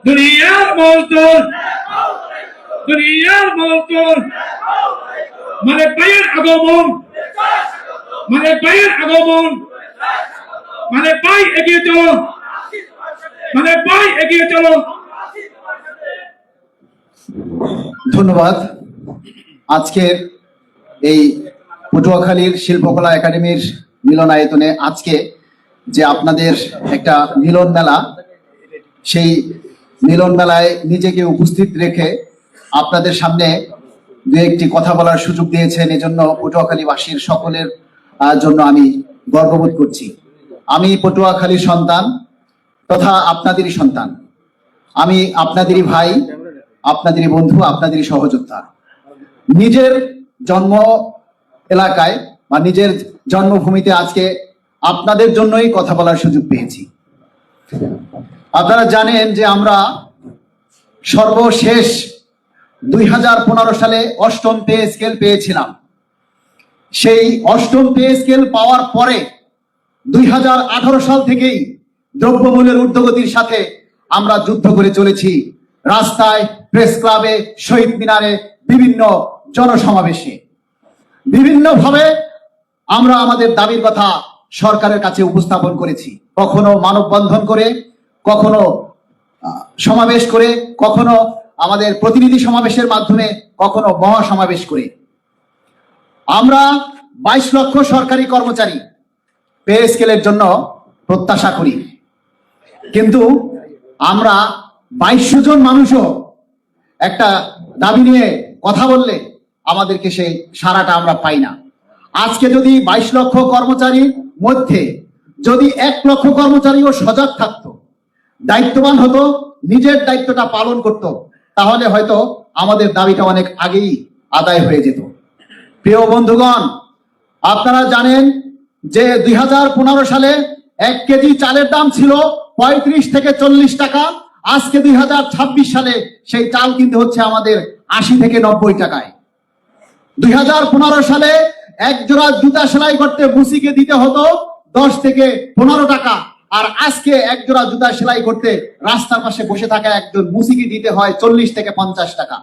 দুনিয়ার মজদুর, দুনিয়ার মজদুর, মালিক ভাইয়ের আগমন, মালিক ভাইয়ের আগমন, মালিক ভাই এগিয়ে চলো, মালিক ভাই এগিয়ে চলো। ধন্যবাদ। আজকের এই পটুয়াখালীর শিল্পকলা একাডেমির মিলনায়তনে আজকে যে আপনাদের একটা মিলন মেলা, সেই মিলন মেলায় নিজেকে উপস্থিত রেখে আপনাদের সামনে দু একটি কথা বলার সুযোগ দিয়েছেন, এজন্য পটুয়াখালীবাসীর সকলের জন্য আমি গর্ববোধ করছি। আমি পটুয়াখালীর সন্তান তথা আপনাদেরই সন্তান, আমি আপনাদেরই ভাই, আপনাদেরই বন্ধু, আপনাদেরই সহযোদ্ধা। নিজের জন্ম এলাকায় বা নিজের জন্মভূমিতে আজকে আপনাদের জন্যই কথা বলার সুযোগ পেয়েছি। আপনারা জানেন যে আমরা সর্বশেষ 2015 সালে 8ম পে স্কেল পেয়েছিলাম। সেই 8ম পে স্কেল পাওয়ার পরে 2018 সাল থেকেই দ্রব্যমূল্যের ঊর্ধ্বগতির সাথে আমরা যুদ্ধ করে চলেছি। রাস্তায়, প্রেস ক্লাবে, শহীদ মিনারে, বিভিন্ন জনসমাবেশে বিভিন্নভাবে আমরা আমাদের দাবির কথা সরকারের কাছে উপস্থাপন করেছি। কখনো মানববন্ধন করে, কখনো সমাবেশ করে, কখনো আমাদের প্রতিনিধি সমাবেশের মাধ্যমে, কখনো মহাসমাবেশ করে। আমরা 22 লক্ষ সরকারি কর্মচারী পে স্কেলের জন্য প্রত্যাশা করি, কিন্তু আমরা 2200 জন মানুষও একটা দাবি নিয়ে কথা বললে আমাদেরকে সেই সাড়াটা আমরা পাই না। আজকে যদি 22 লক্ষ কর্মচারীর মধ্যে যদি 1 লক্ষ কর্মচারীও সজাগ থাকতো, দায়িত্ববান হতো, নিজের দায়িত্বটা পালন করত, তাহলে হয়তো আমাদের দাবিটা অনেক আগেই আদায় হয়ে যেত। প্রিয় বন্ধুগণ, আপনারা জানেন যে 2015 সালে 1 কেজি চালের দাম ছিল 35 থেকে 40 টাকা। আজকে 2026 সালে সেই চাল কিনতে হচ্ছে আমাদের 80 থেকে 90 টাকায়। 2015 সালে এক জোড়া জুতা সেলাই করতে মুসিকে দিতে হতো 10 থেকে 15 টাকা, আর আজকে এক জোড়া জুতা সেলাই করতে রাস্তার পাশে বসে থাকা একজন মুসিকে দিতে হয় 40 থেকে 50 টাকা।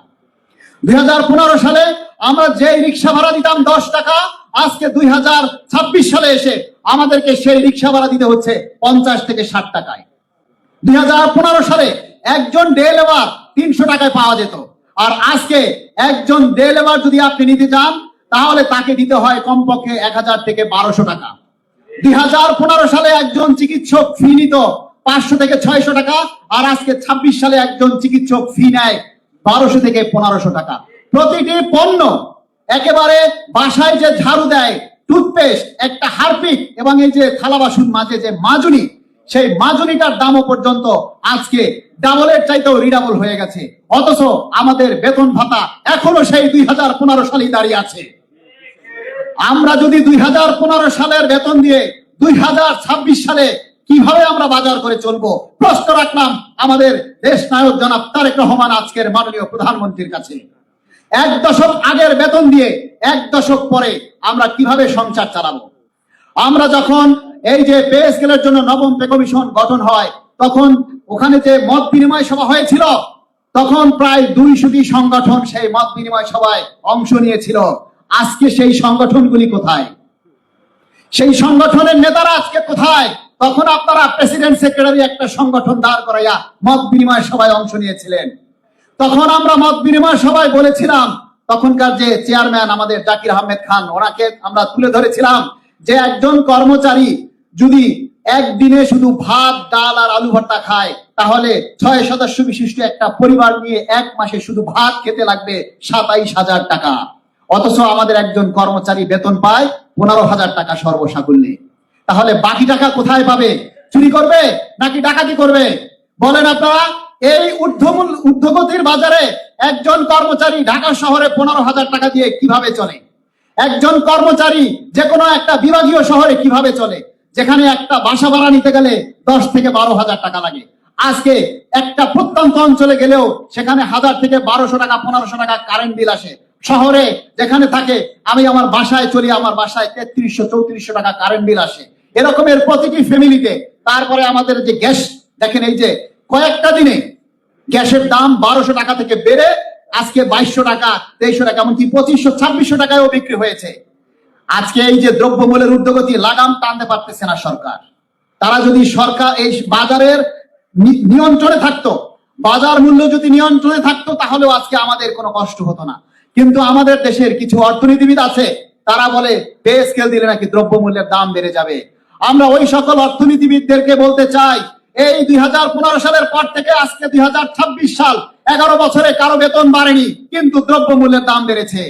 2015 সালে আমরা যে রিক্সা ভাড়া দিতাম 10 টাকা, আজকে 2026 সালে এসে আমাদেরকে সেই রিক্সা ভাড়া দিতে হচ্ছে 50 থেকে 60 টাকায়। 2015 সালে একজন ডে লেবার 300 টাকায় পাওয়া যেত, আর আজকে একজন ডে লেবার যদি আপনি নিতে চান তাহলে তাকে দিতে হয় কমপক্ষে 1000 থেকে 1200 টাকা। 2015 সালে একজন চিকিৎসক ফি নিত 500 থেকে 600 টাকা, আর আজকে 26 সালে একজন চিকিৎসক ফি নেয় 1200 থেকে 1500 টাকা। প্রতিটি পণ্য, একেবারে বাসায় যে ঝাড়ু দেয়, টুথপেস্ট, একটা হারপিক এবং এই যে থালা বাসন মাঝে যে মাজুনি, সেই মাজুনিটার দামও পর্যন্ত আজকে ডাবলের চাইতেও রিডাবল হয়ে গেছে। অথচ আমাদের বেতন ভাতা এখনো সেই 2015 সালেই দাঁড়িয়ে আছে। আমরা যদি 2015 সালের বেতন দিয়ে 2026 সালে কিভাবে আমরা বাজার করে চলবো, প্রশ্ন রাখলাম আমাদের দেশ নায়ক জনাব তারেক রহমান আজকের মাননীয় প্রধানমন্ত্রীর কাছে। 1 দশক আগের বেতন দিয়ে 1 দশক পরে আমরা কিভাবে সংসার চালাবো? আমরা যখন এই যে পে স্কেলের জন্য 9ম পে কমিশন গঠন হয়, তখন ওখানে যে মত বিনিময় সভা হয়েছিল, তখন প্রায় 200টি সংগঠন সেই মত বিনিময় সভায় অংশ নিয়েছিল। আজকে সেই সংগঠনগুলি কোথায়? সেই সংগঠনের নেতারা আজকে কোথায়? তখন আপনারা প্রেসিডেন্ট সেক্রেটারি একটা সংগঠন দাঁড় করাইয়া মত বিনিময় সভায় অংশ নিয়েছিলেন। তখন আমরা মত বিনিময় সভায় বলেছিলাম, তখনকার যে চেয়ারম্যান আমাদের জাকির আহমেদ খান, ওনাকে আমরা তুলে ধরেছিলাম যে একজন কর্মচারী যদি একদিনে শুধু ভাত, ডাল আর আলু ভর্তা খায়, তাহলে 6 সদস্য বিশিষ্ট একটা পরিবার নিয়ে 1 মাসে শুধু ভাত খেতে লাগবে 27,000 টাকা। অথচ আমাদের একজন কর্মচারী বেতন পায় 15,000 টাকা সর্বসাকুল্যে। তাহলে বাকি টাকা কোথায় পাবে? চুরি করবে নাকি ডাকাতি করবে? বলেন আপনারা। এই ঊর্ধ্বগতির বাজারে একজন কর্মচারী ঢাকা শহরে 15,000 টাকা দিয়ে কিভাবে চলে? একজন কর্মচারী যে কোনো একটা বিভাগীয় শহরে কিভাবে চলে, যেখানে একটা বাসা ভাড়া নিতে গেলে 10 থেকে 12,000 টাকা লাগে? আজকে একটা প্রত্যন্ত অঞ্চলে গেলেও সেখানে 1000 থেকে 1200 টাকা, 1500 টাকা কারেন্ট বিল আসে। শহরে যেখানে থাকে, আমি আমার বাসায় চলি, আমার বাসায় 3300-3400 টাকা কারেন্ট বিল আসে। এরকমের প্রতিটি ফ্যামিলিতে। তারপরে আমাদের যে গ্যাস, দেখেন এই যে কয়েকটা দিনে গ্যাসের দাম 1200 টাকা থেকে বেড়ে আজকে 2200 টাকা, 2300 টাকা, এমনকি 2500 2600 টাকায়ও বিক্রি হয়েছে। আজকে এই যে দ্রব্যমূল্যের ঊর্ধ্বগতি লাগাম টানতে পারতেছে না সরকার। তারা যদি সরকার এই বাজারের নিয়ন্ত্রণে থাকতো, বাজার মূল্য যদি নিয়ন্ত্রণে থাকতো, তাহলেও আজকে আমাদের কোনো কষ্ট হতো না। কিন্তু আমাদের দেশের কিছু অর্থনীতিবিদ আছে, তারা বলে পে স্কেল দিলে নাকি দ্রব্যমূল্যের দাম বেড়ে যাবে। আমরা ওই সকল অর্থনীতিবিদদেরকে বলতে চাই, এই 2015 সালের পর থেকে আজকে 2026 সাল, 11 বছরে কারো বেতন বাড়েনি, কিন্তু দ্রব্যমূল্যের দাম বেড়েছে।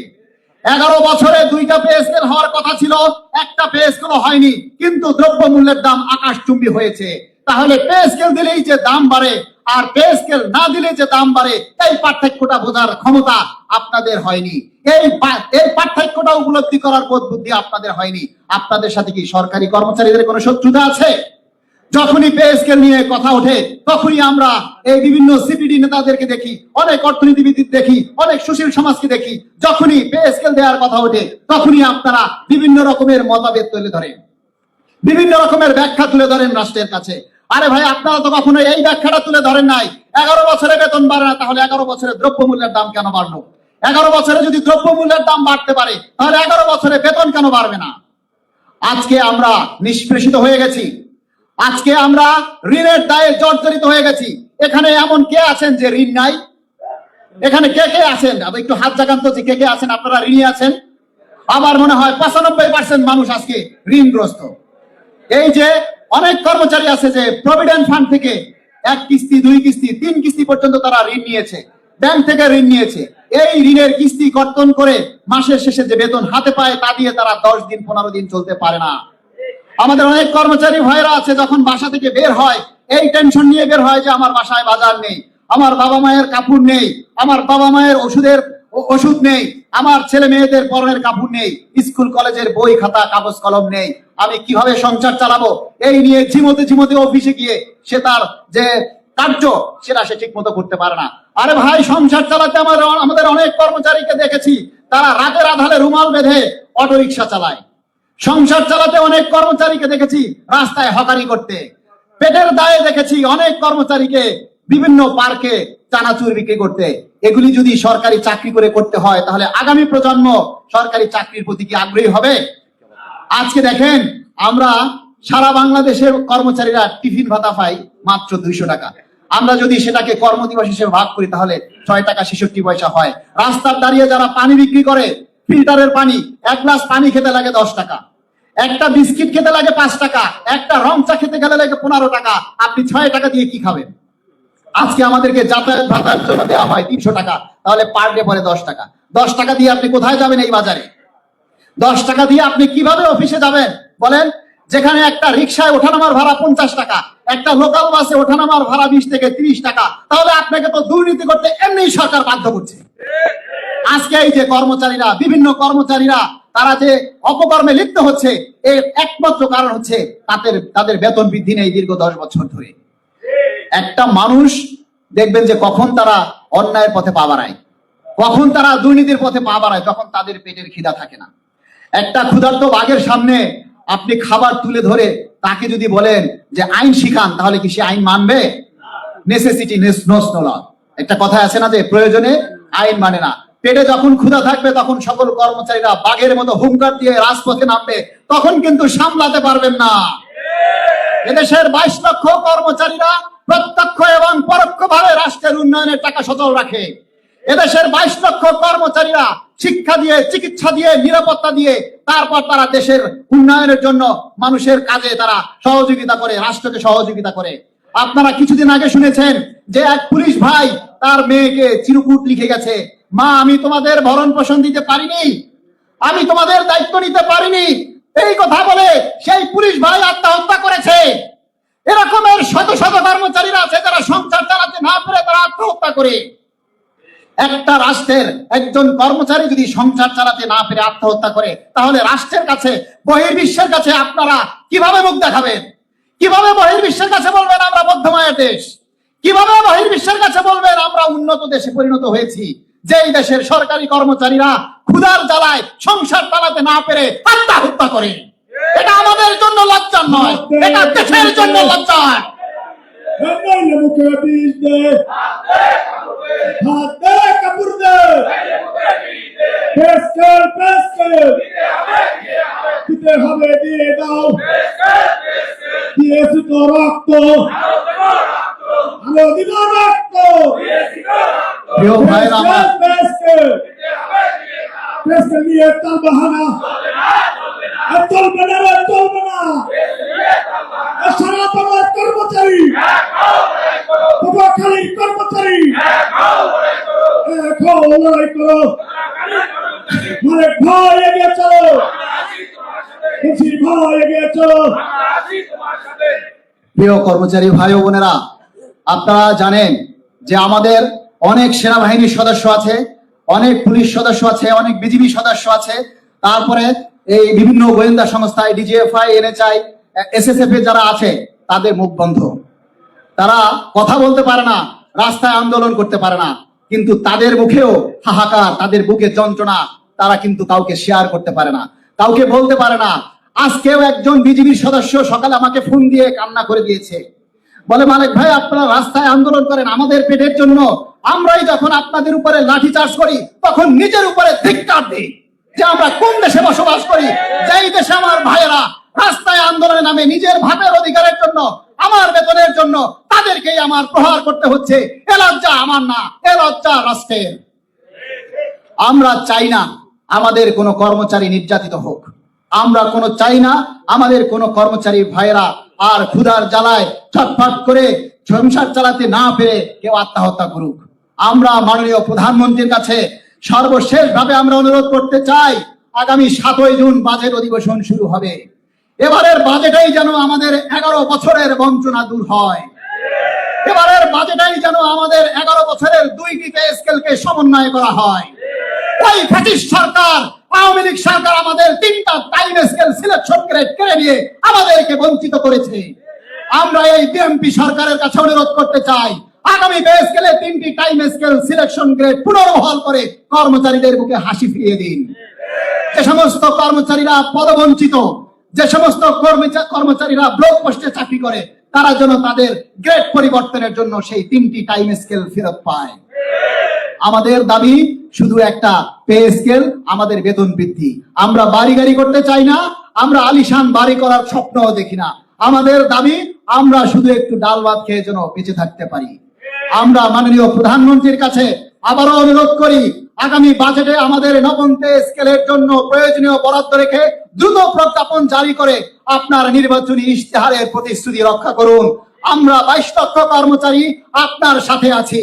11 বছরে 2টা পে স্কেল হওয়ার কথা ছিল, একটা পে স্কেল হয়নি, কিন্তু দ্রব্যমূল্যের দাম আকাশচুম্বী হয়েছে। তাহলে পে স্কেল দিলেই যে দাম বাড়ে আর পে স্কেল না দিলে যে দাম বাড়ে, এই পার্থক্যটা বোঝার ক্ষমতা আপনাদের হয়নি। এই পার্থক্যটা উপলব্ধি করার বোধ বুদ্ধি আপনাদের হয়নি। আপনাদের সাথে কি সরকারি কর্মচারীদের কোনো শত্রুতা আছে? যখনই পে স্কেল নিয়ে কথা ওঠে, তখনই আমরা এই বিভিন্ন সিপিডি নেতাদেরকে দেখি, অনেক অর্থনীতিবিদ দেখি, অনেক সুশীল সমাজকে দেখি, যখনই পে স্কেল দেওয়ার কথা ওঠে, তখনই আপনারা বিভিন্ন রকমের মতভেদ তুলে ধরেন, বিভিন্ন রকমের ব্যাখ্যা তুলে ধরেন রাষ্ট্রের কাছে। আরে ভাই, আপনারা তো কখনো এই ব্যাখ্যাটা তুলে ধরেন নাই। 11 বছরে বেতন বাড়ে না, তাহলে 11 বছরে দ্রব্যমূল্যের দাম কেন বাড়লো? 11 বছরে যদি দ্রব্যমূল্যের দাম বাড়তে পারে, তাহলে 11 বছরে বেতন কেন বাড়বে না? আজকে আমরা নিষ্পেষিত হয়ে গেছি, আজকে আমরা ঋণের দায়ে জর্জরিত হয়ে গেছি। এখানে এমন কে আছেন যে ঋণ নাই? এখানে কে কে আছেন? একটু হাত জাগান তো, কে কে আছেন আপনারা ঋণী আছেন? আমার মনে হয় 95% মানুষ আজকে ঋণগ্রস্ত। এই যে অনেক কর্মচারী আছে যে প্রভিডেন্ট ফান্ড থেকে 1 কিস্তি, 2 কিস্তি, 3 কিস্তি পর্যন্ত তারা ঋণ নিয়েছে, ব্যাংক থেকে ঋণ নিয়েছে। এই ঋণের কিস্তি কর্তন করে মাসের শেষে যে বেতন হাতে পায়, তা দিয়ে তারা 10 দিন 15 দিন চলতে পারে না। আমাদের অনেক কর্মচারী ভাইরা আছে, যখন বাসা থেকে বের হয়, এই টেনশন নিয়ে বের হয় যে আমার বাসায় বাজার নেই, আমার বাবা মায়ের কাপড় নেই, আমার বাবা মায়ের ওষুধ নেই, আমার ছেলে মেয়েদের পরনের কাপড় নেই, স্কুল কলেজের বই খাতা কাগজ কলম নেই, আমি কিভাবে সংসার চালাবো? এই নিয়ে ঝিমোতে অফিসে গিয়ে সে তার যে কার্য সেটা সে ঠিক মতো করতে পারে না। আরে ভাই, সংসার চালাতে আমাদের অনেক কর্মচারীকে দেখেছি, তারা রাতের আধারে রুমাল বেঁধে অটোরিকশা চালায়। সংসার চালাতে অনেক কর্মচারীকে দেখেছি রাস্তায় হকারি করতে। পেটের দায়ে দেখেছি অনেক কর্মচারীকে বিভিন্ন পার্কে চানাচুর বিক্রি করতে। এগুলি যদি সরকারি চাকরি করে করতে হয়, তাহলে আগামী প্রজন্ম সরকারি চাকরির প্রতি কি আগ্রহী হবে? আজকে দেখেন, আমরা সারা বাংলাদেশের কর্মচারীরা টিফিন ভাতা পাই মাত্র 200 টাকা। আমরা যদি সেটাকে কর্মদিবস হিসেবে ভাগ করি, তাহলে 6 টাকা 66 পয়সা হয়। রাস্তার দাঁড়িয়ে যারা পানি বিক্রি করে, ফিল্টারের পানি, 1 গ্লাস পানি খেতে লাগে 10 টাকা, একটা বিস্কিট খেতে লাগে 5 টাকা, একটা রং চা খেতে গেলে লাগে 15 টাকা। আপনি 6 টাকা দিয়ে কি খাবেন? আজকে আমাদেরকে যাতায়াত ভাতার জন্য দেওয়া হয় 300 টাকা, তাহলে পার ডে পরে 10 টাকা। 10 টাকা দিয়ে আপনি কোথায় যাবেন এই বাজারে? 10 টাকা দিয়ে আপনি কিভাবে অফিসে যাবেন বলেন? যেখানে একটা রিক্সায় ওঠানামার ভাড়া 50 টাকা, একটা লোকাল বাসে ওঠানামার ভাড়া 20 থেকে 30 টাকা, তাহলে আপনাকে তো দুর্নীতি করতে এমনি সরকার বাধ্য করছে। আজকে এই যে কর্মচারীরা, বিভিন্ন কর্মচারীরা তারা যে অপকর্মে লিপ্ত হচ্ছে, এর একমাত্র কারণ হচ্ছে তাদের বেতন বৃদ্ধি নেই দীর্ঘ 10 বছর ধরে। একটা মানুষ দেখবেন যে কখন তারা অন্যায়ের পথে পা বাড়ায়, কখন তারা দুর্নীতির পথে পা বাড়ায়, তখন তাদের পেটের খিদা থাকে না। একটা ক্ষুধার্ত বাঘের সামনে আপনি খাবার তুলে ধরে তাকে যদি বলেন যে আইন শিখান, তাহলে কি সে আইন মানবে? নেসেসিটি নোস নো ল, একটা কথা আছে না যে প্রয়োজনে আইন মানে না। পেটে যখন ক্ষুধা থাকবে, তখন সকল কর্মচারীরা বাঘের মতো হুঙ্কার দিয়ে রাজপথে নামবে, তখন কিন্তু সামলাতে পারবেন না। এদেশের 22 লক্ষ কর্মচারীরা প্রত্যক্ষ এবং পরোক্ষভাবে রাষ্ট্রের উন্নয়নের টাকা সচল রাখে। এদেশের 22 লক্ষ কর্মচারীরা শিক্ষা দিয়ে, চিকিৎসা দিয়ে, নিরাপত্তা দিয়ে, তারপর তারা দেশের উন্নয়নের জন্য মানুষের কাজে তারা সহযোগিতা করে, রাষ্ট্রকে সহযোগিতা করে। আপনারা কিছুদিন আগে শুনেছেন যে এক পুলিশ ভাই তার মেয়েকে চিরকুট লিখে গেছে, মা আমি তোমাদের ভরণ পোষণ দিতে পারিনি, আমি তোমাদের দায়িত্ব নিতে পারিনি, এই কথা বলে সেই পুলিশ ভাই আত্মহত্যা করেছে। এরকমের শত শত কর্মচারীরা আছে যারা সংসার চালাতে না পেরে তারা আত্মহত্যা করে। একটা রাষ্ট্রের একজন কর্মচারী যদি সংসার চালাতে না পেরে আত্মহত্যা করে, তাহলে রাষ্ট্রের কাছে, বহির্বিশ্বের কাছে আপনারা কিভাবে মুখ দেখাবেন? কিভাবে বহির্বিশ্বের কাছে বলবেন আমরা মধ্যমায়ের দেশ? কিভাবে বহির্বিশ্বের কাছে বলবেন আমরা উন্নত দেশে পরিণত হয়েছি, যেই দেশের সরকারি কর্মচারীরা ক্ষুধার জ্বালায় সংসার চালাতে না পেরে আত্মহত্যা করে? এটা আমাদের জন্য লজ্জার নয়, এটা দেশের জন্য লজ্জার। নইলে মুখে বিষ দে, হাত দে কাপড় দে, পেস্কেল দিতে হবে দিয়ে দাও, দিয়েছি তো রক্ত, আলো দিব রক্ত, প্রিয় ভাইরা আমার, পেস্কেল নিয়ে তাল বাহানা চলবে না রে, চলবে না। সারা বাংলার কর্মচারী, পটুয়াখালীর কর্মচারী, এখন লড়াই করো, মানে ভয় এগিয়ে চলো, ভয় এগিয়ে চলো। প্রিয় কর্মচারী ভাই ও বোনেরা, আপনারা জানেন যে আমাদের অনেক সেনাবাহিনীর সদস্য আছে, অনেক পুলিশ সদস্য আছে, অনেক বিজিবি সদস্য আছে, তারপরে এই বিভিন্ন গোয়েন্দা সংস্থায় ডিজিএফআই, এনএচআই, এসএসএফ এ যারা আছে তাদের মুখ বন্ধ, তারা কথা বলতে পারে না, রাস্তায় আন্দোলন করতে পারে না, কিন্তু তাদের মুখেও হাহাকার, তাদের বুকে যন্ত্রণা, তারা কিন্তু কাউকে শেয়ার করতে পারে না, কাউকে বলতে পারে না। আজকেও একজন বিজিবির সদস্য সকালে আমাকে ফোন দিয়ে কান্না করে দিয়েছে, বলে মালিক ভাই আপনারা রাস্তায় আন্দোলন করেন আমাদের পেটের জন্য, আমরাই যখন আপনাদের উপরে লাঠি চার্জ করি তখন নিজের উপরে ধিক্কার দিই যে আমরা কোন দেশে বসবাস করি, যেই দেশে আমার ভাইয়েরা রাস্তায় আন্দোলনে নামে নিজের ভাতের অধিকারের জন্য, আমার বেতনের জন্য, তাদেরকেই আমার প্রহার করতে হচ্ছে। এ লজ্জা আমার না, এ লজ্জা রাষ্ট্রের। আমরা চাই না আমাদের কোনো কর্মচারী নির্যাতিত হোক, আমরা কোনো চাই না আমাদের কোনো কর্মচারী ভাইয়েরা আর ক্ষুধার জ্বালায় ছটফট করে সংসার চালাতে না পেরে কেউ আত্মহত্যা করুক। আমরা মাননীয় প্রধানমন্ত্রীর কাছে সর্বশেষ ভাবে আমরা অনুরোধ করতে চাই, আগামী 7ই জুন বাজেট অধিবেশন শুরু হবে, এবারের বাজেটেই যেন আমাদের 11 বছরের বঞ্চনা দূর হয়, এবারের বাজেটেই যেন আমাদের 11 বছরের 2টি পে স্কেলকে সমন্বয় করা হয়। ওই ফ্যাসিস্ট সরকার, আওয়ামী লীগ সরকার আমাদের 3টা টাইম স্কেল সিলেকশন গ্রেড কেড়ে নিয়ে আমাদেরকে বঞ্চিত করেছে। আমরা এই বিএনপি সরকারের কাছে অনুরোধ করতে চাই, আগামী পে স্কেলে 3টি টাইম স্কেল সিলেকশন গ্রেড পুনর্বহাল করে কর্মচারীদের বুকে হাসি ফিরিয়ে দিন। যে সমস্ত কর্মচারীরা পদবঞ্চিত, যে সমস্ত কর্মচারীরা ব্লক পোস্টে চাকরি করে, তারা যেন তাদের গ্রেড পরিবর্তনের জন্য সেই 3টি টাইম স্কেল ফেরত পায়। আমাদের দাবি শুধু একটা পে স্কেল, আমাদের বেতন বৃদ্ধি। আমরা বাড়ি গাড়ি করতে চাই না, আমরা আলিশান বাড়ি করার স্বপ্নও দেখি না। আমাদের দাবি আমরা শুধু একটু ডাল ভাত খেয়ে যেন বেঁচে থাকতে পারি। আমরা মাননীয় প্রধানমন্ত্রীর কাছে আবারও অনুরোধ করি, আগামী বাজেটে আমাদের নবম পে স্কেলের জন্য প্রয়োজনীয় বরাদ্দ রেখে দ্রুত প্রজ্ঞাপন জারি করে আপনার নির্বাচনী ইশতেহারের প্রতিশ্রুতি রক্ষা করুন। আমরা 22 লক্ষ কর্মচারী আপনার সাথে আছি,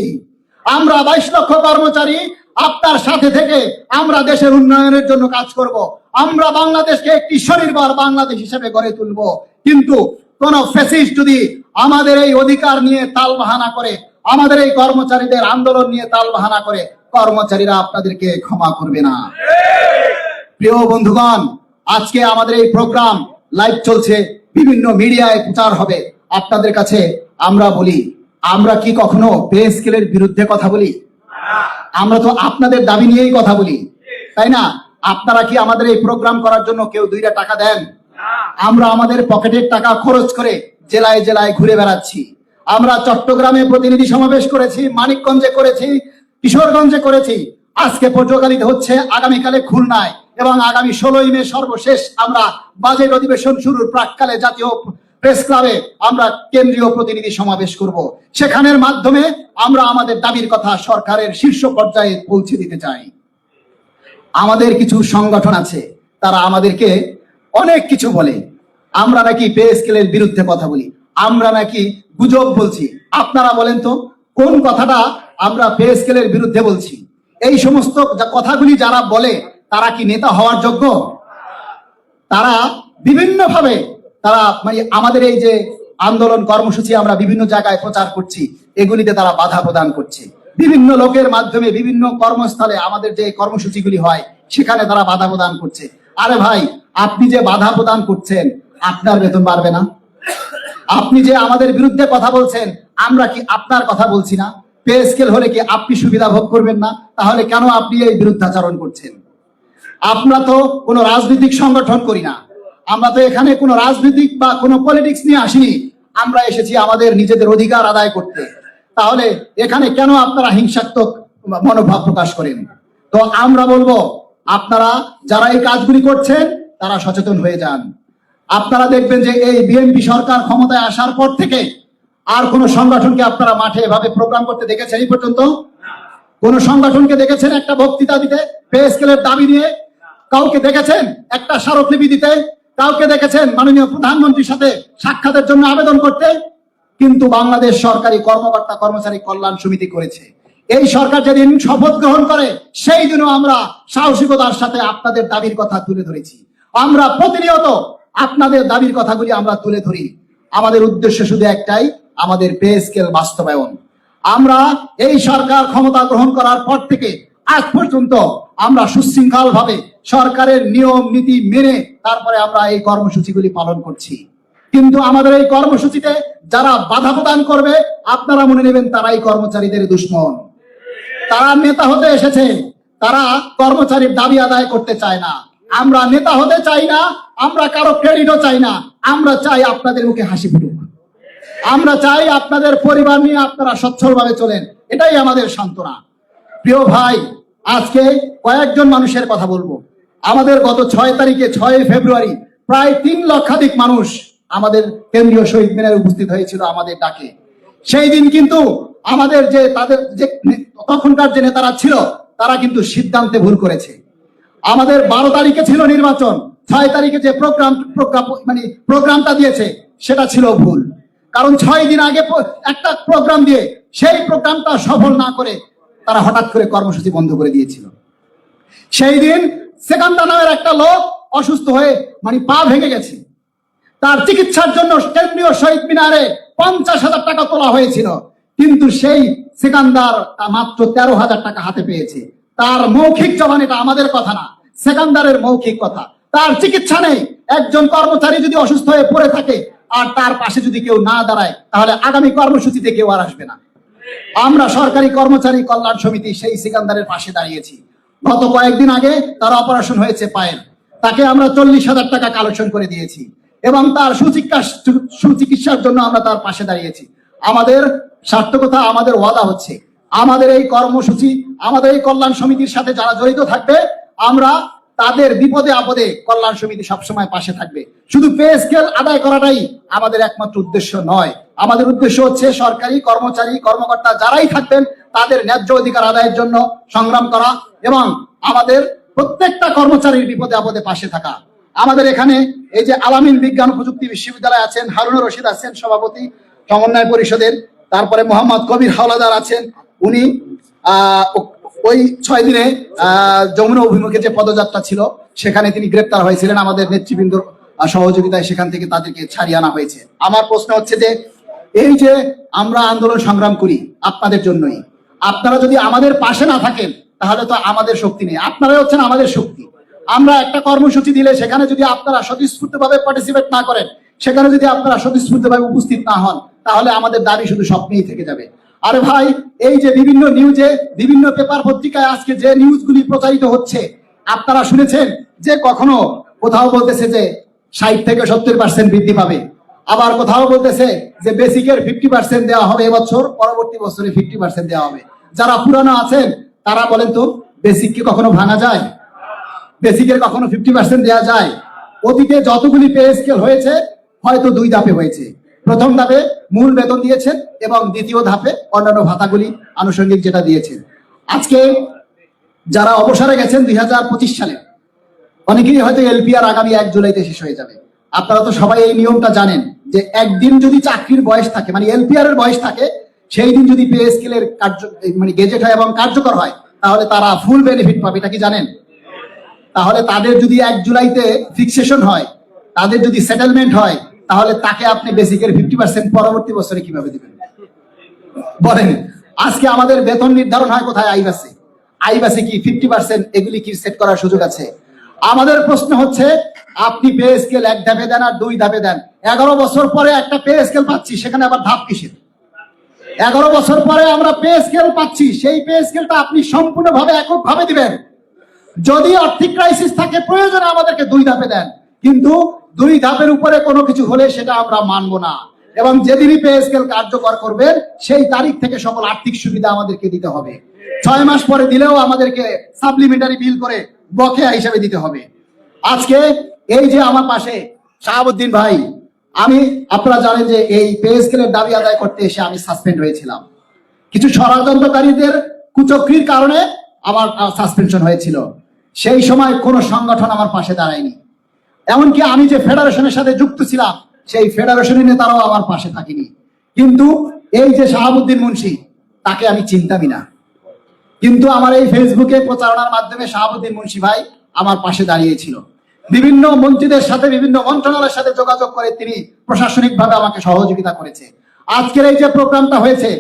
আমরা 22 লক্ষ কর্মচারী আপনার সাথে থেকে আমরা দেশের উন্নয়নের জন্য কাজ করব। আমরা বাংলাদেশকে একটি স্বনির্ভর বাংলাদেশ হিসেবে গড়ে তুলব। কিন্তু কোন ফ্যাসিস্ট যদি আমাদের এই অধিকার নিয়ে তালবাহানা করে, আমাদের এই কর্মচারীদের আন্দোলন নিয়ে তালবাহানা করে, কর্মচারীরা আপনাদেরকে ক্ষমা করবে না। প্রিয় বন্ধুগণ, আজকে আমাদের এই প্রোগ্রাম লাইভ চলছে, বিভিন্ন মিডিয়ায় প্রচার হবে। আপনাদের কাছে আমরা বলি, আমরা কি কখনো পে স্কেলের বিরুদ্ধে কথা বলি? আমরা তো আপনাদের দাবি নিয়েই কথা বলি, তাই না? আপনারা কি আমাদের এই প্রোগ্রাম করার জন্য কেউ 2টা টাকা দেন? আমরা আমাদের পকেটের টাকা খরচ করে জেলায় জেলায় ঘুরে বেড়াচ্ছি। আমরা চট্টগ্রামে প্রতিনিধি সমাবেশ করেছি, মানিকগঞ্জে করেছি, কিশোরগঞ্জে করেছি, আজকে পটুয়াখালীতে হচ্ছে, আগামীকালে খুলনায়, এবং আগামী 16ই মে সর্বশেষ আমরা বাজেট অধিবেশন শুরুর প্রাক্কালে জাতীয় প্রেস ক্লাবে আমরা কেন্দ্রীয় প্রতিনিধি সমাবেশ করব। সেখানের মাধ্যমে আমরা আমাদের দাবির কথা সরকারের শীর্ষ পর্যায়ে পৌঁছে দিতে চাই। আমাদের কিছু সংগঠন আছে, তারা আমাদেরকে অনেক কিছু বলে, আমরা নাকি পে স্কেলের বিরুদ্ধে কথা বলি, আমরা নাকি গুজব বলছি। আপনারা বলেন তো কোন কথাটা আমরা পে স্কেলের বিরুদ্ধে বলছি? এই সমস্ত কথাগুলি যারা বলে তারা কি নেতা হওয়ার যোগ্য? তারা বিভিন্ন ভাবে তারা মানে আমাদের এই যে আন্দোলন কর্মসূচি আমরা বিভিন্ন জায়গায় প্রচার করছি, এগুলিতে তারা বাধা প্রদান করছে। বিভিন্ন লোকের মাধ্যমে বিভিন্ন কর্মস্থলে আমাদের যে কর্মসূচিগুলি হয় সেখানে তারা বাধা প্রদান করছে। আরে ভাই, আপনি যে বাধা প্রদান করছেন, আপনার বেতন বাড়বে না? আপনি যে আমাদের বিরুদ্ধে কথা বলছেন, আমরা কি আপনার কথা বলছি না? পে স্কেল হলে কি আপনি সুবিধা ভোগ করবেন না? তাহলে কেন আপনি এই বিরুদ্ধাচরণ করছেন? আমরা তো কোনো রাজনৈতিক সংগঠন করি না, আমরা তো এখানে কোনো রাজনৈতিক বা কোনো পলিটিক্স নিয়ে আসিনি। আমরা এসেছি আমাদের নিজেদের অধিকার আদায় করতে। তাহলে এখানে কেন আপনারা হিংসাত্মক মনোভাব প্রকাশ করেন? তো আমরা বলবো, আপনারা যারা এই কাজগুলি করছেন তারা সচেতন হয়ে যান। আপনারা দেখবেন যে এই বিএনপি সরকার ক্ষমতায় আসার পর থেকে আর কোন সংগঠনকে আপনারা মাঠে এভাবে প্রোগ্রাম করতে দেখেছেন এই পর্যন্ত? কোন সংগঠনকে দেখেছেন একটা বক্তৃতা দিতে পে স্কেলের দাবি নিয়ে? কাউকে দেখেছেন একটা স্মারকলিপি দিতে? কাউকে দেখেছেন মাননীয় প্রধানমন্ত্রীর সাথে সাক্ষাতের জন্য আবেদন করতে? কিন্তু বাংলাদেশ সরকারি কর্মকর্তা কর্মচারী কল্যাণ সমিতি করেছে। এই সরকার যেদিন শপথ গ্রহণ করে সেই দিনও আমরা সাহসিকতার সাথে আপনাদের দাবির কথা তুলে ধরেছি। আমরা প্রতিনিয়ত আপনাদের দাবির কথাগুলি আমরা তুলে ধরি। আমাদের উদ্দেশ্য শুধু একটাই, আমাদের পে স্কেল বাস্তবায়ন। আমরা এই সরকার ক্ষমতা গ্রহণ করার পর থেকে আজ পর্যন্ত আমরা সুশৃঙ্খল ভাবে সরকারের নিয়ম নীতি মেনে তারপরে আমরা এই কর্মসূচিগুলি পালন করছি। কিন্তু আমাদের এই কর্মসূচিতে যারা বাধা প্রদান করবে আপনারা মনে নেবেন তারাই কর্মচারীদের দুশ্মন। তারা নেতা হতে এসেছে, তারা কর্মচারীর দাবি আদায় করতে চায় না। আমরা নেতা হতে চাই না, আমরা কারো ক্রেডিটও চাই না। আমরা চাই আপনাদের মুখে হাসি ফুটুক, আমরা চাই আপনাদের পরিবার নিয়ে আপনারা সচ্ছলভাবে চলেন, এটাই আমাদের সান্ত্বনা। প্রিয় ভাই, আজকে কয়েকজন মানুষের কথা বলবো। আমাদের গত 6 তারিখে 6 ফেব্রুয়ারি প্রায় 3 লক্ষাধিক মানুষ আমাদের কেন্দ্রীয় শহীদ মিনারে উপস্থিত হয়েছিল আমাদের ডাকে। সেই দিন কিন্তু আমাদের যে তাদের যে তখনকার যে নেতারা ছিল তারা কিন্তু সিদ্ধান্তে ভুল করেছে। আমাদের 12 তারিখে ছিল নির্বাচন, 6 তারিখে যে প্রোগ্রামটা দিয়েছে সেটা ছিল ভুল। কারণ 6 দিন আগে একটা প্রোগ্রাম দিয়ে সেই প্রোগ্রামটা সফল না করে তারা হঠাৎ করে কর্মসূচি বন্ধ করে দিয়েছিল। সেই দিন সেকান্দা নামের একটা লোক অসুস্থ হয়ে পা ভেঙে গেছে, তার চিকিৎসার জন্য কেন্দ্রীয় শহীদ মিনারে 50,000 টাকা তোলা হয়েছিল, কিন্তু সেই সেকান্দার মাত্র 13,000 টাকা হাতে পেয়েছে। তার মৌখিক জবান, এটা আমাদের কথা না, সেকান্দারের মৌখিক কথা। তার চিকিৎসা নেই। একজন কর্মচারী যদি অসুস্থ হয়ে পড়ে থাকে আর তার পাশে যদি কেউ না দাঁড়ায় তাহলে আগামী কর্মসূচিতে কেউ আর আসবে না। আমরা সরকারি কর্মচারী কল্যাণ সমিতি সেই সিকান্দারের পাশে দাঁড়িয়েছি। গত কয়েকদিন আগে তার অপারেশন হয়েছে পায়ের, তাকে আমরা 40,000 টাকা কালেকশন করে দিয়েছি এবং তার সুচিকিৎসার জন্য আমরা তার পাশে দাঁড়িয়েছি। আমাদের সার্থকতা, আমাদের ওয়াদা হচ্ছে আমাদের এই কর্মসূচি, আমাদের এই কল্যাণ সমিতির সাথে যারা জড়িত থাকবে আমরা তাদের বিপদে আপদে কল্যাণ সমিতি সবসময় পাশে থাকবে। শুধু পে স্কেল আদায় করাটাই আমাদের একমাত্র উদ্দেশ্য নয়। আমাদের উদ্দেশ্য হচ্ছে সরকারি কর্মচারী কর্মকর্তা যারাই থাকবেন তাদের ন্যায্য অধিকার আদায়ের জন্য সংগ্রাম করা এবং আমাদের প্রত্যেকটা কর্মচারীর বিপদে আপদে পাশে থাকা। আমাদের এখানে এই যে আলামিন বিজ্ঞান ও প্রযুক্তি বিশ্ববিদ্যালয় আছেন, হারুনুর রশিদ আছেন সভাপতি সমন্বয় পরিষদের, তারপরে মোহাম্মদ কবির হাওলাদার আছেন, উনি ওই 6 দিনে যমুনা অভিমুখে যে পদযাত্রা ছিল সেখানে তিনি গ্রেপ্তার হয়েছিলেন। আমাদের নেতৃবৃন্দর সহযোগিতায় সেখান থেকে তাদেরকে ছাড়িয়ে আনা হয়েছে। আমার প্রশ্ন হচ্ছে যে এই যে আমরা আন্দোলন সংগ্রাম করি আপনাদের জন্যই, আপনারা যদি আমাদের পাশে না থাকেন তাহলে তো আমাদের শক্তি নেই, আপনারাই হচ্ছেন আমাদের শক্তি। আমরা একটা কর্মসূচি দিলে সেখানে যদি আপনারা স্বতঃস্ফূর্তভাবে পার্টিসিপেট না করেন, সেখানে যদি আপনারা স্বতঃস্ফূর্তভাবে উপস্থিত না হন তাহলে আমাদের দাবি শুধু স্বপ্নেই থেকে যাবে। আরে ভাই, এই যে বিভিন্ন নিউজে বিভিন্ন পেপার পত্রিকায় আজকে যে নিউজগুলি প্রচারিত হচ্ছে আপনারা শুনেছেন যে কখনো কোথাও বলতেছে যে 60 থেকে 70% বৃদ্ধি পাবে, আবার কোথাও বলতেছে যে বেসিকের 50% দেওয়া হবে এবছর, পরবর্তী বছরে 50% দেওয়া হবে। যারা পুরানো আছেন তারা বলেন তো বেসিক কি কখনো ভাঙা যায়? বেসিকের কখনো 50% দেওয়া যায়? অতীতে যতগুলি পে স্কেল হয়েছে হয়তো 2 ধাপে হয়েছে। প্রথম ধাপে মূল বেতন দিয়েছেন এবং দ্বিতীয় ধাপে অন্যান্য ভাতাগুলি আনুষঙ্গিক যেটা দিয়েছেন। আজকে যারা অবসরে গেছেন 2025 সালে, অনেকেই হয়তো এলপিআর আগামী 1 জুলাইতে শেষ হয়ে যাবে। আপনারা তো সবাই এই নিয়মটা জানেন যে একদিন যদি চাকরির বয়স থাকে এলপিআর এর বয়স থাকে, সেই দিন যদি পে স্কেলের গেজেট হয় এবং কার্যকর হয় তাহলে তারা ফুল বেনিফিট পাবে। এটা কি জানেন? তাহলে তাদের যদি 1 জুলাইতে ফিক্সেশন হয়, তাদের যদি সেটেলমেন্ট হয়, তাহলে তাকে আপনি বেসিকের 50% পরবর্তী বছরে কিভাবে দিবেন বলেন? আজকে আমাদের বেতন নির্ধারণ হয় কোথায়? আইবাসে কি 50% এগুলি কি সেট করার সুযোগ আছে? আমাদের প্রশ্ন হচ্ছে আপনি পে স্কেল 1 ধাপে দেন আর 2 ধাপে দেন, 11 বছর পরে একটা পে স্কেল পাচ্ছি, সেখানে আবার ধাপ কিসের? 11 বছর পরে আমরা পে স্কেল পাচ্ছি, সেই পে স্কেলটা আপনি সম্পূর্ণভাবে এককভাবে দিবেন। যদি আর্থিক ক্রাইসিস থাকে প্রয়োজনে আমাদেরকে 2 ধাপে দেন, কিন্তু 2 ধাপের উপরে কোনো কিছু হলে সেটা আমরা মানবো না। এবং যেদিনই পে স্কেল কার্যকর করবেন সেই তারিখ থেকে সকল আর্থিক সুবিধা আমাদেরকে দিতে হবে। 6 মাস পরে দিলেও আমাদেরকে সাপ্লিমেন্টারি বিল করে বকেয়া হিসেবে দিতে হবে। আজকে এই যে আমার পাশে শাহাবুদ্দিন ভাই, আপনারা জানেন যে এই পে স্কেলের দাবি আদায় করতে এসে আমি সাসপেন্ড হয়েছিলাম। কিছু ষড়যন্ত্রকারীদের কুচক্রির কারণে আমার সাসপেনশন হয়েছিল। সেই সময় কোন সংগঠন আমার পাশে দাঁড়ায়নি, এমনকি আমি যে ফেডারেশনের সাথে যুক্ত ছিলাম সেই ফেডারেশনের নেতারাও আমার পাশে থাকেনি। কিন্তু এই যে শাহাবুদ্দিন মুন্সি, তাকে আমি চিনতামই না, কিন্তু আমার এই ফেসবুকে প্রচারণার মাধ্যমে শাহাবুদ্দিন মুন্সি ভাই আমার পাশে দাঁড়িয়েছিল। বিভিন্ন মন্ত্রীদের সাথে, বিভিন্ন মন্ত্রণালয়ের সাথে যোগাযোগ করে তিনি প্রশাসনিকভাবে আমাকে সহযোগিতা করেছে। আজকের এই যে প্রোগ্রামটা হয়েছে,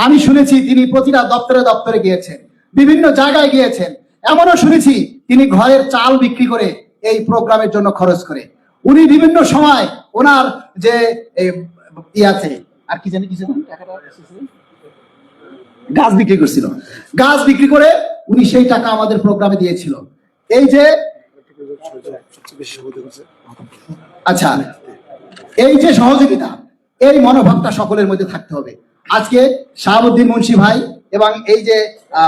আমি শুনেছি তিনি প্রতিটা দপ্তরে দপ্তরে গিয়েছেন, বিভিন্ন জায়গায় গিয়েছেন। এমনও শুনেছি তিনি ঘরের চাল বিক্রি করে এই প্রোগ্রামের জন্য খরচ করে। উনি বিভিন্ন সময় ওনার যে আছে আর কি জানি কিছু গাছ বিক্রি করছিল, গাছ বিক্রি করে উনি সেই টাকা আমাদের প্রোগ্রামে দিয়েছিল। এই যে আচ্ছা, এই যে সহযোগিতা, এই মনোভাবটা সকলের মধ্যে থাকতে হবে। আজকে শাহাবুদ্দিন মুন্সি ভাই এবং এই যে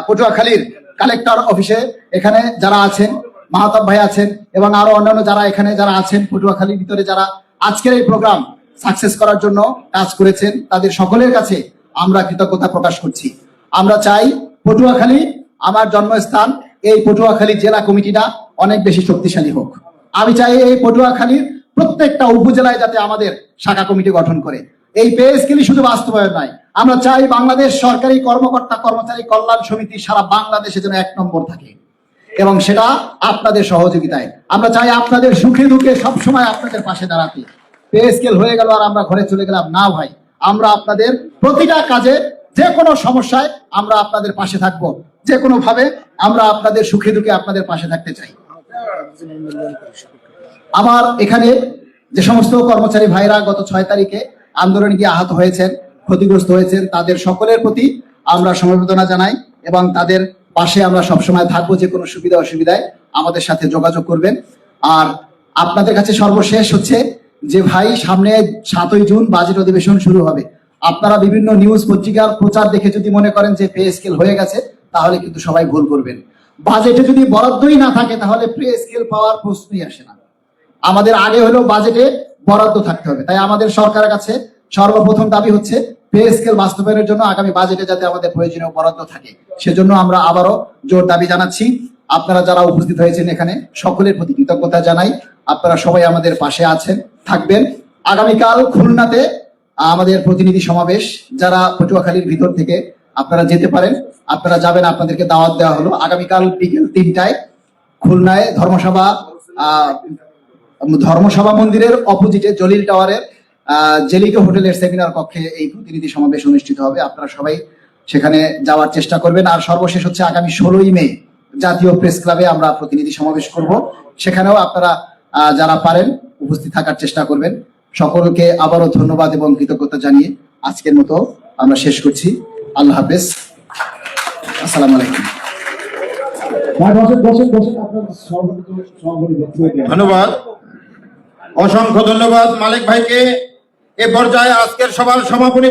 পটুয়াখালীর কালেক্টর অফিসে এখানে যারা আছেন, মাহতাব ভাই আছেন এবং আরো অন্যান্য যারা এখানে যারা আছেন পটুয়াখালীর ভিতরে যারা আজকের এই প্রোগ্রাম সাকসেস করার জন্য কাজ করেছেন, তাদের সকলের কাছে আমরা কৃতজ্ঞতা প্রকাশ করছি। আমরা চাই পটুয়াখালী, আমার জন্মস্থান, এই পটুয়াখালী জেলা কমিটিটা অনেক বেশি শক্তিশালী হোক। আমি চাই এই পটুয়াখালীর প্রত্যেকটা উপজেলায় যাতে আমাদের শাখা কমিটি গঠন করে। এই পে স্কেল শুধু বাস্তবায়ন নয়, আমরা চাই বাংলাদেশ সরকারি কর্মকর্তা কর্মচারী কল্যাণ সমিতি সারা বাংলাদেশে যেন 1 নম্বর থাকে, এবং সেটা আপনাদের সহযোগিতায়। আমরা চাই আপনাদের সুখে দুঃখে সবসময় আপনাদের পাশে দাঁড়াতে। পে স্কেল হয়ে গেল আর আমরা ঘরে চলে গেলাম না ভাই, আমরা আপনাদের প্রতিটা কাজে, যে কোনো সমস্যায় আমরা আপনাদের পাশে থাকবো, যে কোনো ভাবে আমরা আপনাদের সুখে দুঃখে আপনাদের পাশে থাকতে চাই। আমার এখানে যে সমস্ত কর্মচারী ভাইরা গত 6 তারিখে আন্দোলনে গিয়ে আহত হয়েছেন, ক্ষতিগ্রস্ত হয়েছেন, তাদের সকলের প্রতি আমরা সমবেদনা জানাই এবং তাদের পাশে আমরা সবসময় থাকবো। যে কোনো সুবিধা অসুবিধায় আমাদের সাথে যোগাযোগ করবেন। আর আপনাদের কাছে সর্বশেষ হচ্ছে যে ভাই, সামনে 7ই জুন বাজেট অধিবেশন শুরু হবে। আপনারা বিভিন্ন নিউজ পত্রিকার প্রচার দেখে যদি মনে করেন যে পে স্কেল হয়ে গেছে, তাহলে কিন্তু সবাই ভুল করবেন। বাজেটে যদি বরাদ্দই না থাকে তাহলে পে স্কেল পাওয়ার প্রশ্নই আসে না। আমাদের আগে হলো বাজেটে বরাদ্দ থাকতে হবে। তাই আমাদের সরকারের কাছে সর্বপ্রথম দাবি হচ্ছে পে স্কেল বাস্তবায়নের জন্য আগামী বাজেটে যাতে আমাদের প্রয়োজনীয় বরাদ্দ থাকে। সেজন্য আমরা আবারও জোর দাবি জানাচ্ছি। আপনারা যারা উপস্থিত হয়েছেন এখানে সকলের প্রতি কৃতজ্ঞতা জানাই। আপনারা সবাই আমাদের পাশে আছেন, থাকবেন। আগামীকাল খুলনাতে আমাদের প্রতিনিধি সমাবেশ, যারা পটুয়াখালীর ভিতর থেকে আপনারা যেতে পারেন, আপনারা যাবেন, আপনাদেরকে দাওয়াত দেওয়া হলো। আগামীকাল বিকেল 3টায় খুলনায় ধর্মসভা মন্দিরের অপোজিটে জলিল টাওয়ারের জেলিকে হোটেলের সেমিনার কক্ষে এই প্রতিনিধি সমাবেশ অনুষ্ঠিত হবে। আপনারা সবাই সেখানে যাওয়ার চেষ্টা করবেন। আর সর্বশেষ হচ্ছে আগামী 16ই মে জাতীয় প্রেস ক্লাবে আমরা প্রতিনিধি সমাবেশ করব। সেখানেও আপনারা যারা পারেন উপস্থিত থাকার চেষ্টা করবেন। সকলকে আবারও ধন্যবাদ এবং কৃতজ্ঞতা জানিয়ে আজকের মতো আমরা শেষ করছি। আল্লাহ হাফেজ, আসসালামু আলাইকুম। ধন্যবাদ, অসংখ্য ধন্যবাদ মালিক ভাইকে। এ পর্যায়ে আজকের সভার সমাপনী